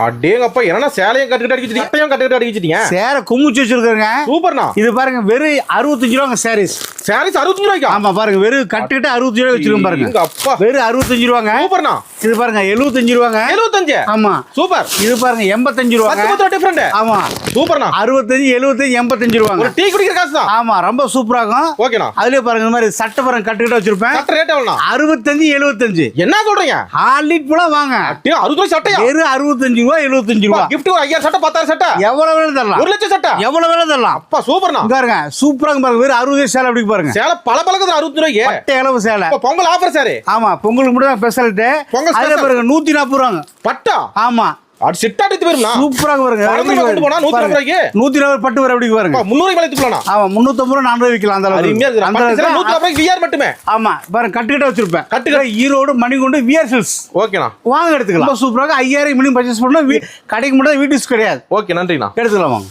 அடேங்கப்பா, என்னன்னா சேலையும் கட்டுக்கிட்டு அடிச்சிட்டீங்க, சட்டையும் கட்டுக்கிட்டு அடிச்சிட்டீங்க. சேரை குமிச்சு வச்சிருக்காங்க. சூப்பர்ண்ணா. இது பாருங்க வெறும் 65 ரூபாங்க சாரீஸ். சாரீஸ் 65 ரூபாய்க்கா? ஆமா பாருங்க, வெறும் கட்டுக்கிட்டு 65 ரூபாய் வச்சிருக்கோம் பாருங்க. எங்க அப்பா, வெறும் 65 ரூபாங்க. சூப்பர்ண்ணா. இது பாருங்க 75 ரூபாங்க. 75? ஆமா சூப்பர். இது பாருங்க 85 ரூபாங்க. 10 டிஃபரண்ட். ஆமா சூப்பர்ண்ணா. 65 75 85 ரூபாங்க. ஒரு டீ குடிக்கிற காசு தான். ஆமா ரொம்ப சூப்பரா இருக்கும். ஓகேண்ணா. அதுலயே பாருங்க இந்த மாதிரி சட்டை பாருங்க கட்டுக்கிட்டு வச்சிருப்பேன். சட்டை ரேட் எவ்வளவுண்ணா? 65 75. என்ன சொல்றீங்க? ஹாலிட் போல வாங்க. 60 ரூபாய் சட்டையா? வெறும் 65 ரூபாய் 75 ரூபாய். gift ஒரு 5000 சட்டை 10000 சட்டை எவ்வளவு வேணும் தரலாம். 1 லட்சம் சட்டை எவ்வளவு வேணும் தரலாம். அப்பா சூப்பர்ண்ணா. பாருங்க சூப்பரா பாருங்க, வெறும் 60 சேலை அப்படி பாருங்க. சேலை பல பழகுது 60 ரூபாய்க்கு. பட்டை அளவு சேலை. Pongal offer sir. ஆமா பொங்கலுக்கு மட்டும் ஸ்பெஷாலிட்டி. பொங்கல் அதுல பாருங்க 140 ரூபாங்க. பட்டா? ஆமா அது செட் ஆடிட்டு போயிரும்ண்ணா. சூப்பரா பாருங்க. கொண்டு போனா 140 ரூபாய்க்கு 140 பட்டு வர அப்படி பாருங்க. 300 மேல எடுத்துக்கலாம். ஆமா 350 ரூபாய் 400 விக்கலாம். அந்த அளவுக்கு அருமையா இருக்கு. அந்த 140 ரூபாய்க்கு விஆர் மட்டுமே. ஆமா பாருங்க கட்டுக்கிட்ட வச்சிருப்பேன். கட்டுக்கிட்ட ஈரோடு மணிகொண்டு விஆர் சில்ஸ். ஓகேண்ணா. வாங்க எடுத்துக்கலாம். ரொம்ப சூப்பரா 5000 மினிமம் பர்ச்சேஸ் பண்ணா கடைக்கு மட்டும் வீட்டுக்கு கிடையாது. ஓகே நன்றிண்ணா. எடுத்துக்கலாம் வாங்க.